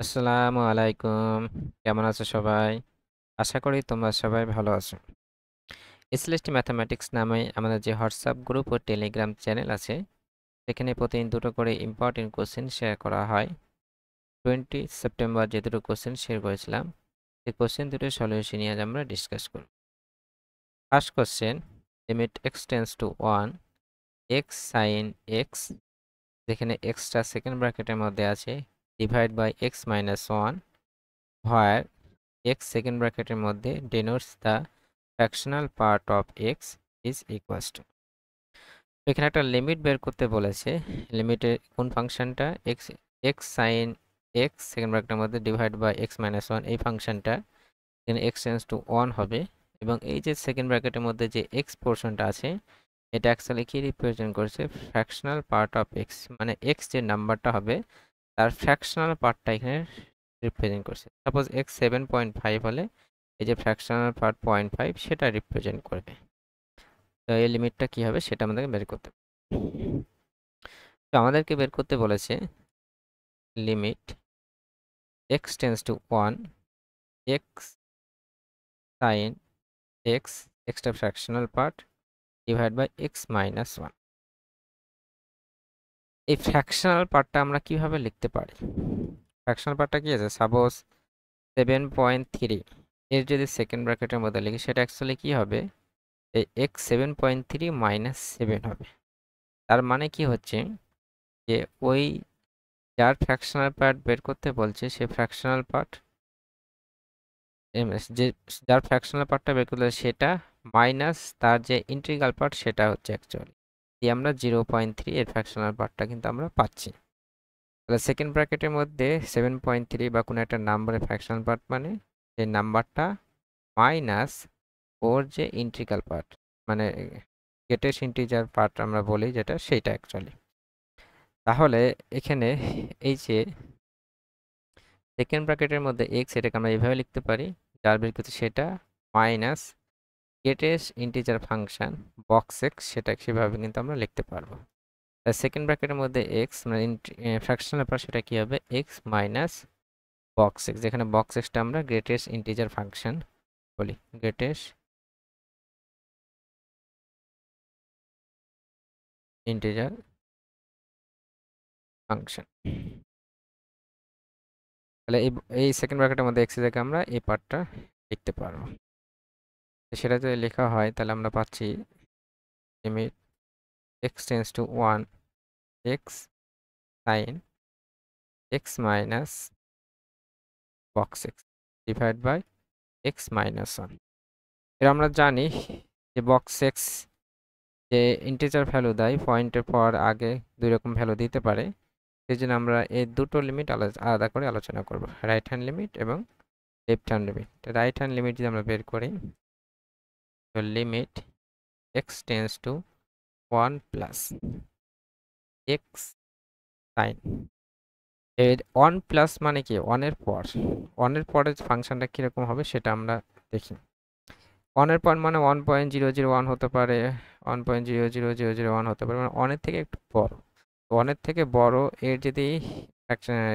আসসালামু আলাইকুম। কেমন আছো সবাই? আশা করি তোমরা সবাই ভালো আছো। এসএলএসটি ম্যাথামেটিক্স নামে আমাদের যে হোয়াটসঅ্যাপ গ্রুপ ও টেলিগ্রাম চ্যানেল আছে, সেখানে প্রতিদিন দুটো করে ইম্পর্টেন্ট কোশ্চেন শেয়ার করা হয়। 20 সেপ্টেম্বর যে দুটো কোশ্চেন শেয়ার করেছিলাম, সেই কোশ্চেন দুটোর সলিউশন নিয়ে আজ আমরা ডিসকাস করব। First question, limit x tends to 1 x sin x, যেখানে এক্সটা সেকেন্ড ব্র্যাকেটের মধ্যে আছে, divide by x minus 1, where x second ব্র্যাকেটের মধ্যে denotes the fractional part of x is equals to। এখানে একটা লিমিট বের করতে বলেছে। লিমিটের কোন ফাংশনটা x sin x সেকেন্ড ব্র্যাকেটের মধ্যে ডিভাইড বাই x মাইনাস 1, এই ফাংশনটা এখানে x টেন্ডস টু 1 হবে, এবং এই যে সেকেন্ড ব্র্যাকেটের মধ্যে যে x পোর্শনটা আছে, এটা অ্যাকচুয়ালি কি রিপ্রেজেন্ট করছে? ফ্র্যাকশনাল পার্ট অফ x, মানে x যে নাম্বারটা হবে তার ফ্র্যাকশনাল পার্টটা এখানে রিপ্রেজেন্ট করছে। সাপোজ x 7.5 হলে এই যে ফ্র্যাকশনাল পার্ট 0.5 সেটা রিপ্রেজেন্ট করবে। তো এই লিমিটটা কি হবে সেটা আমাদেরকে বের করতে হবে। তো আমাদেরকে বের করতে বলেছে limit x tends to 1 x sin x, এক্সটা fractional part, divide by x minus 1। এই ফ্র্যাকশনাল পার্টটা আমরা কিভাবে লিখতে পারি? ফ্র্যাকশনাল পার্টটা কি আছে? সাপোজ 7.3 এর যদি সেকেন্ড ব্র্যাকেটের মধ্যে লিখি, সেটা অ্যাকচুয়ালি কি হবে? এই x 7.3 মাইনাস 7 হবে। তার মানে কি হচ্ছে যে ওই যার ফ্র্যাকশনাল পার্ট বের করতে বলছে সে ফ্র্যাকশনাল পার্ট যে যার ফ্র্যাকশনাল পার্টটা বের করতে সেটা মাইনাস তার যে ইন্টিগ্রাল পার্ট সেটা হচ্ছে অ্যাকচুয়ালি এই আমরা 0.3 এর ফ্র্যাকশনাল পার্টটা কিন্তু আমরা পাচ্ছি। তাহলে সেকেন্ড ব্র্যাকেটের মধ্যে 7.3 বা কোনো একটা নাম্বারের ফ্র্যাকশনাল পার্ট মানে সেই নাম্বারটা মাইনাস ওর যে ইন্টিগ্রাল পার্ট, মানে গ্রেটেস্ট ইন্টিজার পার্ট আমরা বলি যেটা, সেইটা অ্যাকচুয়ালি। তাহলে এখানে এই যে সেকেন্ড ব্র্যাকেটের মধ্যে x, এটাকে আমরা এইভাবে লিখতে পারি, যার বের করতে সেটা minus greatest integer function box x, সেটা সেভাবে কিন্তু আমরা লিখতে পারবো। সেকেন্ড ব্র্যাকেটের মধ্যে x মানে ফ্র্যাকশনাল পার্ট, সেটা কি হবে? x মাইনাস বক্স x, যেখানে বক্স xটা আমরা গ্রেটেস্ট ইন্টিজার ফাংশন বলি, গ্রেটেস্ট ইন্টিজার ফাংশন। তাহলে এই সেকেন্ড ব্র্যাকেটের মধ্যে x এর জায়গায় আমরা এই পার্টটা লিখতে পারবো। সেটা যদি লেখা হয় তাহলে আমরা পাচ্ছি limit x tends to 1 x sin x minus box x divide by x minus 1। এর আমরা জানি যে বক্স x যে ইন্টিজার ভ্যালু দেয়, পয়েন্টের পর আগে দুই রকম ভ্যালু দিতে পারে। সেই জন্য আমরা এই দুটো লিমিট আলাদা করে আলোচনা করব, রাইট হ্যান্ড লিমিট এবং left hand limit. Right hand limit যদি আমরা বের করি, তো limit x tends to 1 plus x sin, এর 1 প্লাস মানে কি? 1 এর পর, 1 এর পরে ফাংশনটা কিরকম হবে সেটা আমরা দেখি। 1 এর পর মানে 1.001 হতে পারে, 1.00001 হতে পারে, মানে 1 এর থেকে একটু বড়। 1 এর থেকে বড় এর যদি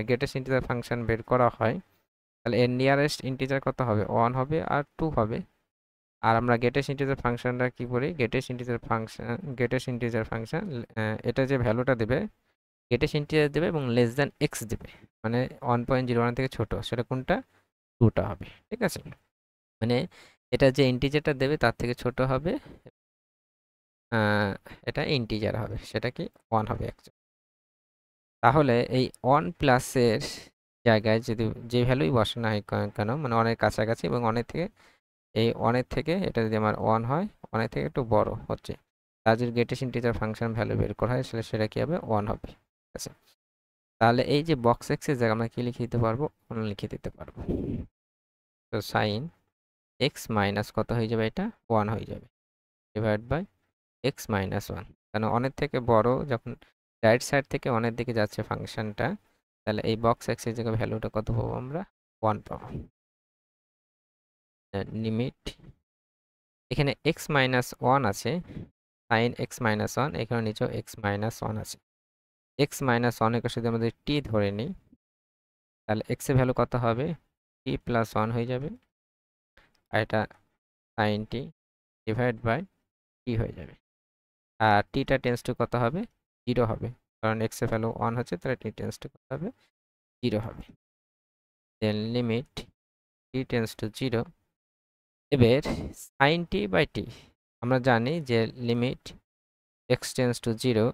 গ্রেটেস্ট ইন্টিজার ফাংশন বের করা হয়, তাহলে এর নিয়ারেস্ট ইন্টিজার কত হবে? 1 হবে আর 2 হবে। আর আমরা গ্রেটেস্ট ইন্টিজার ফাংশনটা কি করি? গ্রেটেস্ট ইন্টিজার ফাংশন এটা যে ভ্যালুটা দেবে, গ্রেটেস্ট ইন্টিজার দেবে এবং লেস দ্যান এক্স দেবে, মানে 1.01 থেকে ছোট, সেটা কোনটা? 2টা হবে। ঠিক আছে, মানে এটা যে ইন্টিজারটা দেবে তার থেকে ছোট হবে, এটা ইন্টিজার হবে, সেটা কি 1 হবে অ্যাকচুয়ালি। তাহলে এই 1 প্লাসের জায়গায় যদি যে ভ্যালুই বসানো হয় কেন, মানে 1 এর কাছাকাছি এবং 1 এর থেকে, এই 1 এর থেকে এটা যদি আমার 1 হয়, 1 এর থেকে একটু বড় হচ্ছে, তার যদি গ্রেটেস্ট ইন্টিজার ফাংশন ভ্যালু বের করা হয়, সেটা কি হবে? 1 হবে। ঠিক আছে, তাহলে এই যে বক্স এক্স এর জায়গায় আমরা কি লিখে দিতে পারবো? 1 লিখে দিতে পারবো। তো সাইন এক্স মাইনাস কত হয়ে যাবে? এটা 1 হয়ে যাবে, ডিভাইড বাই এক্স মাইনাস 1। কারণ 1 এর থেকে বড় যখন রাইট সাইড থেকে 1 এর দিকে যাচ্ছে ফাংশনটা, তাহলে এই বক্স এক্স এর জায়গায় ভ্যালুটা কত পাবো? আমরা 1 পাবো। লিমিট এখানে এক্স মাইনাস 1 আছে, সাইন এক্স মাইনাস 1, এখানে নিচেও এক্স মাইনাস 1 আছে। এক্স মাইনাস 1 এর সাথে আমাদের টি ধরে নিই, তাহলে x এর ভ্যালু কত হবে, t প্লাস 1 হয়ে যাবে, আর এটা sin t divide by t হয়ে যাবে। আর টিটা টেন্স টু কত হবে, 0 হবে, কারণ x এর ভ্যালু 1 হচ্ছে, তাহলে t টেন্স টু কত হবে, 0 হবে। Then limit t tends to 0। এবার sin t বাই t, আমরা জানি যে limit x tends to 0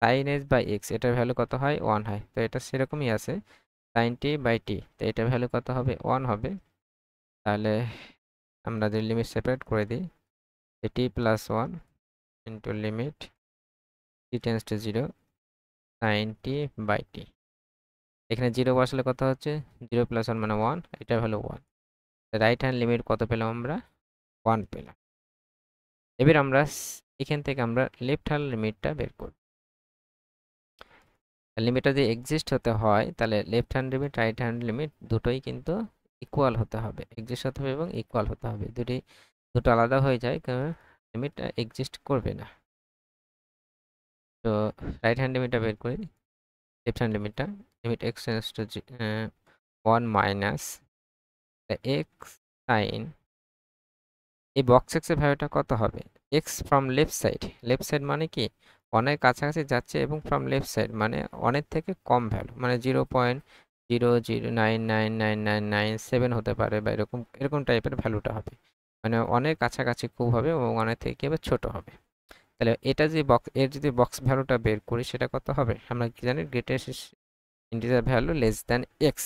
sin h by x, এটার ভ্যালু কত হয়, 1 হয়। তো এটা সেরকমই আছে, sin t বাই t, তো এটার ভ্যালু কত হবে, 1 হবে। তাহলে আমরা যদি লিমিট সেপারেট করে দিই, t plus 1 into limit t tends to 0 sin t by t। এখানে 0 বসালে কত হচ্ছে, 0 প্লাস 1 মানে 1, এটার ভ্যালু 1। রাইট হ্যান্ড লিমিট কত পেলাম আমরা, 1 পেলাম। এবার আমরা এখান থেকে আমরা লেফট হ্যান্ড লিমিটটা বের করব। লিমিটটা যদি এক্সিস্ট হতে হয়, তাহলে left hand limit right hand limit দুটোই কিন্তু ইকুয়াল হতে হবে, এক্সিস্ট হতে হবে এবং ইকুয়াল হতে হবে। দুটো আলাদা হয়ে যায়, কারণ লিমিটটা এক্সিস্ট করবে না। তো রাইট হ্যান্ড লিমিটটা বের করি, লেফট হ্যান্ড লিমিটটা, limit x tends to 1 minus x sine, এই বক্স এক্স এর ভ্যালুটা কত হবে, এক্স ফ্রম লেফট সাইড মানে কি, অনেক কাছাকাছি যাচ্ছে, এবং ফ্রম লেফট সাইড মানে অনেক থেকে কম ভ্যালু, মানে 0.009999997 হতে পারে, বা এরকম এরকম টাইপের ভ্যালুটা হবে, মানে অনেক কাছাকাছি খুব হবে এবং অনেক থেকে কি হবে, ছোট হবে। তাহলে এটা যে এর যদি বক্স ভ্যালুটা বের করি, সেটা কত হবে, আমরা কি জানি, greatest integer value less than x.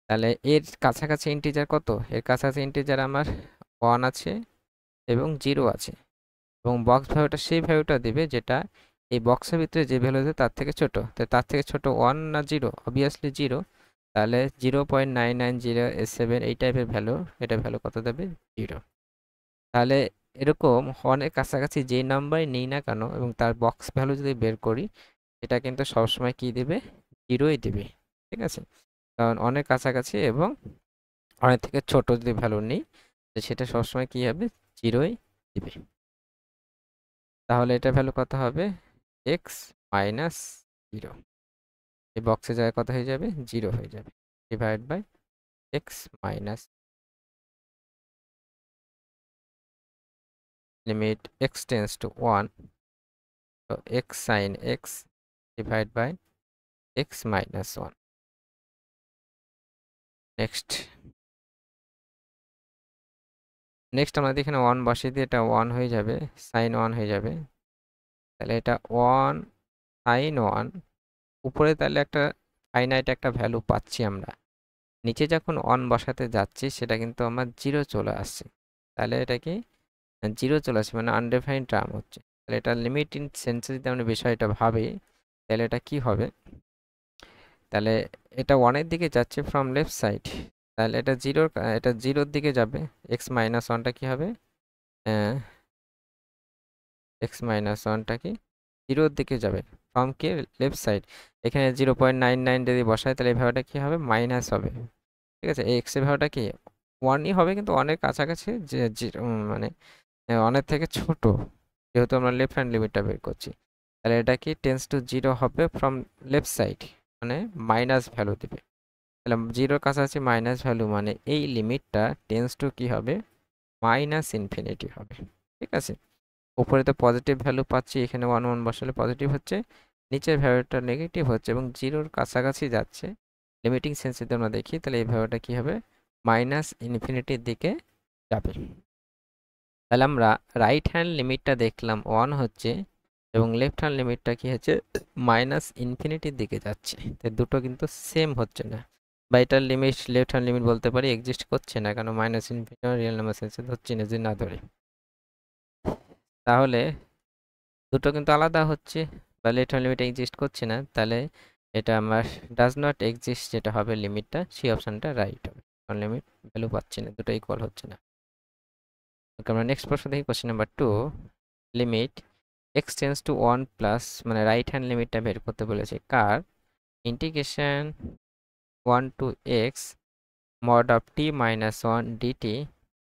তাহলে এর কাছাকাছি ইন্টিজার কত, এর কাছাকাছি ইন্টিজার আমার 1 আছে এবং 0 আছে, এবং বক্স ভ্যালুটা সেই ভ্যালুটা দিবে যেটা এই বক্সের ভিতরে যে ভ্যালু আছে তার থেকে ছোট। তো তার থেকে ছোট 1 না 0, অবভিয়াসলি 0। তাহলে 0.9907 এই টাইপের ভ্যালু, এটা ভ্যালু কত দেবে, 0। তাহলে এরকম অনেক কাছাকাছি যেই নাম্বারই নিই না কেন এবং তার বক্স ভ্যালু যদি বের করি, এটা কিন্তু সবসময় কি দিবে, 0ই দিবে। ঠিক আছে, কারণ অনেক কাছাকাছি এবং অনেক থেকে ছোট যদি ভ্যালু নিই, সেটা সবসময় কি হবে, 0ই দিবে। তাহলে এটা ভ্যালু কত হবে, এক্স মাইনাস 0, এই বক্সের জায়গায় কত হয়ে যাবে, 0 হয়ে যাবে, divide by x minus limit x tends to 1, তো x sine x divide by x minus 1। Next আমরা এখানে 1 বসিয়ে দিয়ে এটা 1 হয়ে যাবে, সাইন 1 হয়ে যাবে। তাহলে এটা 1 সাইন 1, উপরে তাহলে একটা ফাইনাইট একটা ভ্যালু পাচ্ছি আমরা, নিচে যখন 1 বসাতে যাচ্ছি সেটা কিন্তু আমার 0 চলে আসছে। তাহলে এটা কি, 0 চলে আসছে, মানে আনডিফাইন্ড টার্ম হচ্ছে। তাহলে এটা লিমিট ইন সেন্সে যদি আমরা বিষয়টা ভাবি, তাহলে এটা কি হবে, তাহলে এটা 1 এর দিকে যাচ্ছে ফ্রম লেফট সাইড, তাহলে এটা 0 দিকে যাবে। এক্স মাইনাস 1টা কি হবে, এক্স মাইনাস 1টা কি 0 দিকে যাবে, ফ্রম কি, লেফট সাইড। এখানে 0.99 যদি বসায়, তাহলে এই ভ্যালুটা কি হবে, মাইনাস হবে। ঠিক আছে, এই এক্স এর ভ্যালুটা কি 1ই হবে, কিন্তু অনেক কাছাকাছি, যে মানে অনেক থেকে ছোট, যেহেতু আমরা লেফট হ্যান্ড লিমিটটা বের করছি। তাহলে এটা কি টেন্স টু 0 হবে ফ্রম লেফট সাইড, মানে মাইনাস ভ্যালু দিবে। তাহলে 0-র কাছাকাছি মাইনাস ভ্যালু, মানে এই লিমিটটা টেন্স টু কি হবে, মাইনাস ইনফিনিটি হবে। ঠিক আছে, উপরে তো পজিটিভ ভ্যালু পাচ্ছি, এখানে 1 1 বসালে পজিটিভ হচ্ছে, নিচের ভ্যালুটা নেগেটিভ হচ্ছে এবং 0-র কাছাকাছি যাচ্ছে। লিমিটিং সেন্স যদি আমরা দেখি, তাহলে এই ভ্যালুটা কি হবে, মাইনাস ইনফিনিটির দিকে যাবে। তাহলে আমরা রাইট হ্যান্ড লিমিটটা দেখলাম 1 হচ্ছে, এবং লেফট হ্যান্ড লিমিটটা কি হচ্ছে, মাইনাস ইনফিনিটির দিকে যাচ্ছে। তো দুটো কিন্তু সেম হচ্ছে না, বা এটার লিমিট লেফট হ্যান্ড লিমিট বলতে পারি এক্সিস্ট করছে না, কারণ মাইনাস ইনফিনিটি রিয়েল নাম্বার সেন্সে ধরছি না, যদি না ধরে। তাহলে দুটো কিন্তু আলাদা হচ্ছে, বা লেফট হ্যান্ড লিমিট এক্সিস্ট করছে না, তাহলে এটা আমার ডাজ নট এক্সিস্ট যেটা হবে লিমিটটা, সেই অপশনটা রাইট হবে, কারণ লিমিট ভ্যালু পাচ্ছি না, দুটো ইকুয়াল হচ্ছে না। ওকে, আমরা নেক্সট প্রশ্ন দেখি, question number 2, limit x tends to 1 plus, মানে রাইট হ্যান্ড লিমিটটা বের করতে বলেছে কার, integration 1 to x mod of t minus 1 dt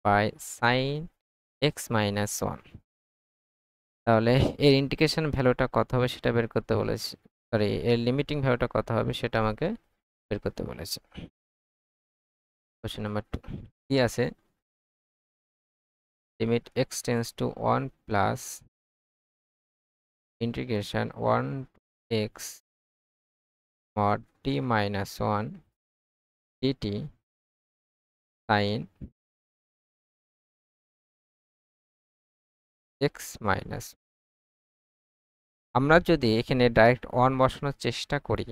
by sin x minus 1। তাহলে এর ইন্টিগ্রেশন ভ্যালুটা কত হবে সেটা বের করতে বলেছে। সরি, এর লিমিটিং ভ্যালুটা কত হবে সেটা আমাকে বের করতে বলেছে। কোশ্চেন নাম্বার 2 কি আছে, limit x tends to 1 plus integration 1 x mod t minus 1 dt sin x minus। আমরা যদি এখানে ডাইরেক্ট 1 বসানোর চেষ্টা করি,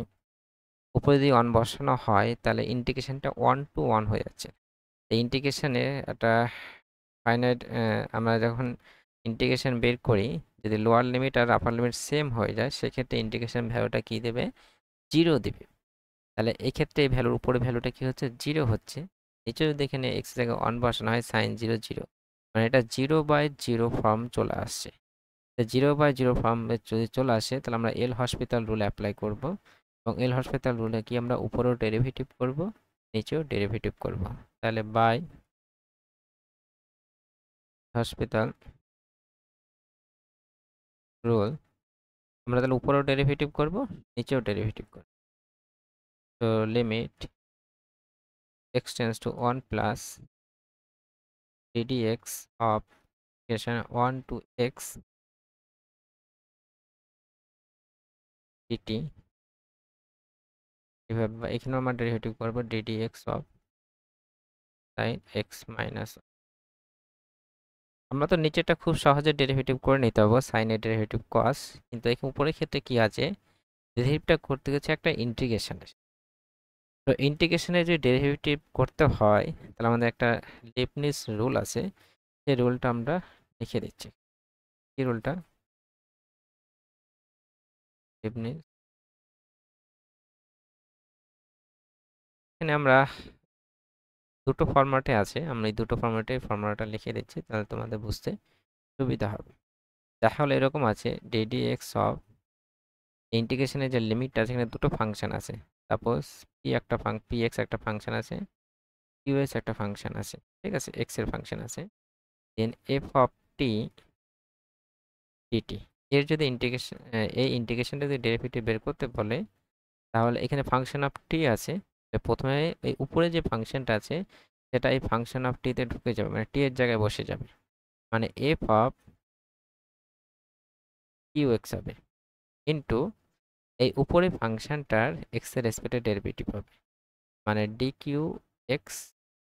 উপরে যদি 1 বসানো হয় তাহলে ইন্টিগ্রেশনটা 1 to 1 হয়ে যাচ্ছে। এই ইন্টিগ্রেশনে একটা ফাইনাইট, আমরা যখন ইন্টিগ্রেশন বের করি, যদি লোয়ার লিমিট আর আপার লিমিট সেম হয়ে যায় সেক্ষেত্রে ইন্টিগ্রেশন ভ্যালুটা কি দেবে, 0 দিবে। তাহলে এক্ষেত্রে এই ভ্যালুর উপরে ভ্যালুটা কি হচ্ছে, 0 হচ্ছে। নিচে যদি এখানে x জায়গায় 1 বসানো হয় sin 0 0, মানে এটা 0/0 ফর্ম চলে আসছে। 0/0 ফর্মে যদি চলে আসে তাহলে আমরা এল হসপিটাল রুল অ্যাপ্লাই করব, এবং এল হসপিটাল রুলে কি আমরা উপরেও ডেরিভেটিভ করব, নিচেও ডেরিভেটিভ করব। তাহলে বাই হসপিটাল রুল আমরা তাহলে উপরেও ডেরিভেটিভ করব, নিচেও ডেরিভেটিভ করব। তো limit x tends to 1 plus ddx of equation 1 to x dt, এভাবে এখানেও আমরা ডেরিভেটিভ করব ddx of sin x minus. আমরা তো নিচেটা খুব সহজে ডেরিভেটিভ করে নিতে পারবো, sin এর ডেরিভেটিভ cos, কিন্তু এখানে উপরের ক্ষেত্রে কি আছে, ডেরিভেটিভটা করতে গেছে একটা ইন্টিগ্রেশনে। তো ইন্টিগ্রেশনে যদি ডেরিভেটিভ করতে হয় তাহলে আমাদের একটা লিবনিজ রুল আছে, সেই রুলটা আমরা লিখে দিচ্ছি। কি রুলটা, লিবনিজ। এখানে আমরা দুটো ফরম্যাটে আছে, আমরা এই দুটো ফরম্যাটে ফর্মুলাটা লিখে দিচ্ছি তাহলে তোমাদের বুঝতে সুবিধা হবে। দেখা হলো এরকম আছে ddx অফ ইন্টিগ্রেশনের যে লিমিটটা আছে, এখানে দুটো ফাংশন আছে। সাপোজ px একটা ফাংশন আছে, qs একটা ফাংশন আছে, ঠিক আছে, x এর ফাংশন আছে। দেন f অফ t dt, এর যদি ইন্টিগ্রেশন, এই ইন্টিগ্রেশনটা যদি ডেরিভেটিভ বের করতে বলে তাহলে এখানে ফাংশন অফ t আছে, প্রথমে এই উপরে যে ফাংশনটা আছে সেটা এই ফাংশন অফ টিতে ঢুকে যাবে, মানে টি এর জায়গায় বসে যাবে, মানে f অফ qx হবে ইন্টু এই উপরে ফাংশনটার x এর রেসপেক্টে ডেরিভেটিভ হবে, মানে dqx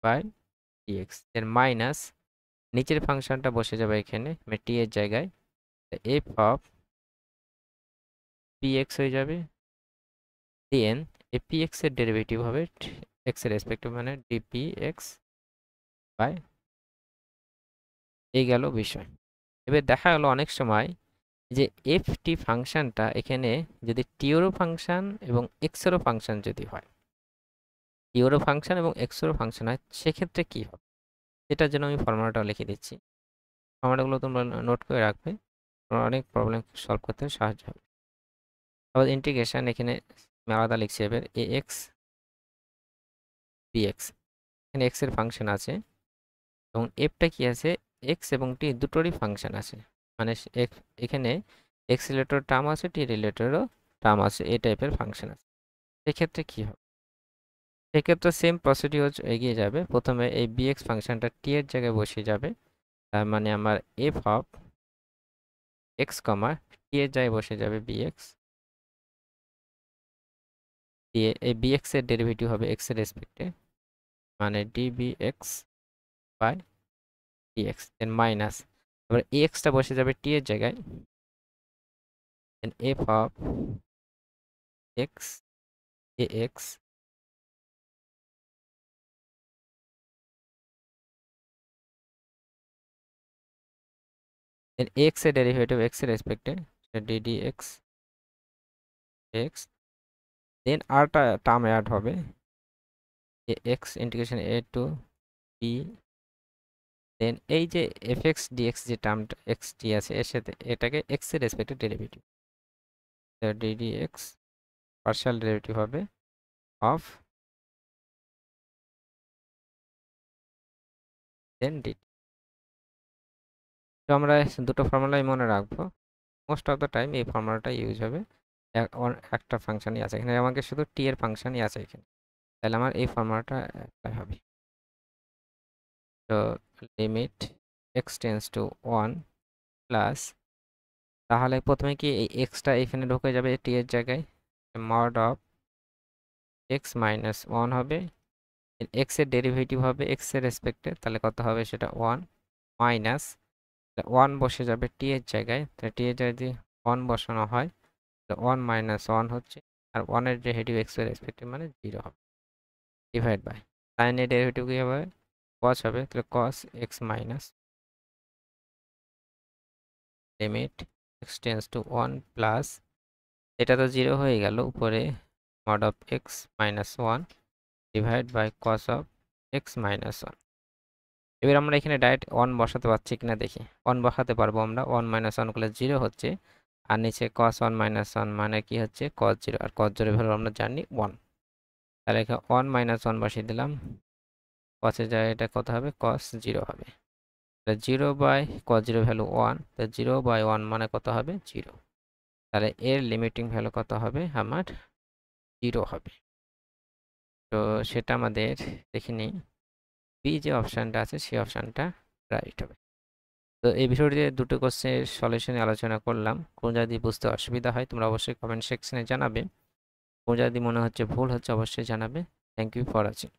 বাই dx এর মাইনাস নিচের ফাংশনটা বসে যাবে এখানে, মানে টি এর জায়গায় f অফ px হয়ে যাবে। দেন এই px এর ডেরিভেটিভ হবে x এর রেসপেক্টিভ, মানে dpx বাই, এই গেল বিষয়। এবার দেখা গেল অনেক সময় যে ft ফাংশনটা এখানে যদি টি এরও ফাংশন এবং x এরও ফাংশন যদি হয়, টি এরও ফাংশন এবং x এরও ফাংশন হয়, সেক্ষেত্রে কি হবে সেটার জন্য আমি ফর্মুলাটা লিখে দিচ্ছি। ফর্মুলাগুলো তোমরা নোট করে রাখবে, তোমার অনেক প্রবলেম সলভ করতে সাহায্য হবে। আবার ইন্টিগ্রেশন এখানে আমি আলাদা লিখছি, এবার ax bx, এখানে x এর ফাংশন আছে এবং fটা কি আছে, x এবং t দুটোরই ফাংশন আছে, মানে এখানে x রিলেটেড টার্ম আছে, t রিলেটেডও টার্ম আছে, এই টাইপের ফাংশন আছে। সেক্ষেত্রে কি হবে, সেক্ষেত্রে সেম প্রসিডিওর এগিয়ে যাবে। প্রথমে এই bx ফাংশনটা t এর জায়গায় বসিয়ে যাবে, তার মানে আমার f of x comma t এর জায়গায় বসে যাবে bx, দিয়ে এই bx এর ডেরিভেটিভ হবে x এর রেসপেক্টে, মানে dbx বাই dx, দেন মাইনাস আবার ax টা বসে যাবে t এর জায়গায়, then f of x ax, then x এর ডেরিভেটিভ x এর রেসপেক্টে ddx x, দেন আরটা টার্ম অ্যাড হবে x integration a to b, then এই যে fx dx যে টার্মটা xt আছে এর সাথে এটাকে x এর রেসপেক্টে ডেরিভেটিভ, ddx পার্শিয়াল ডেরিভেটিভ হবে অফ দেন dt। তো আমরা দুটো ফর্মুলাই মনে রাখবো, মোস্ট অফ দ্য টাইম এই ফর্মুলাটা ইউজ হবে। একটা ফাংশনই আছে এখানে, আমাকে শুধু টি এর ফাংশনই আছে এখানে, তাহলে আমার এই ফর্মুলাটা অ্যাপ্লাই হবে। তো limit x tends to 1 plus, তাহলে প্রথমে কি এই এক্সটা এখানে ঢুকে যাবে টি এর জায়গায়, মড অফ এক্স মাইনাস 1 হবে, এক্স এর ডেরিভেটিভ হবে এক্স এর রেসপেক্টে, তাহলে কত হবে সেটা 1 মাইনাস 1 বসে যাবে টি এর জায়গায়, তাহলে টি এর জায়গায় যদি 1 বসানো হয়, তাহলে 1 মাইনাস 1 হচ্ছে, আর 1 এর ডেরিভেটিভ এক্স এর রেসপেক্টে মানে 0 হবে, ডিভাইড বাই সাইন এর ডেরিভেটিভ কি হবে, cos হবে, তাহলে cos x minus limit x tends to 1 plus, এটা তো 0 হয়ে গেল উপরে, mod of x minus 1 divide by cos of x minus 1। এবার আমরা এখানে ডাইরেক্ট 1 বসাতে পারছি কিনা দেখি, 1 বসাতে পারবো আমরা, 1 মাইনাস 1 করলে 0 হচ্ছে, আর নিচে cos 1 মাইনাস 1 মানে কি হচ্ছে cos 0, আর cos 0 ভ্যালু আমরা জানি 1, তাহলে এখানে 1 মাইনাস 1 বসিয়ে দিলাম, cos এর জায়গায় এটা কত হবে cos 0 হবে, 0 বাই cos 0 ভ্যালু 1, তো 0 বাই 1 মানে কত হবে 0, তাহলে এর লিমিটিং ভ্যালু কত হবে আমার 0 হবে। তো সেটা আমাদের দেখে নিই, বি যে অপশানটা আছে সেই অপশানটা রাইট হবে। তো এই বিষয়টিতে দুটো কোশ্চেনের সলিউশনে আলোচনা করলাম, কোনো যদি বুঝতে অসুবিধা হয় তোমরা অবশ্যই কমেন্ট সেকশনে জানাবে, কোনো যদি মনে হচ্ছে ভুল হচ্ছে অবশ্যই জানাবে। Thank you for watching.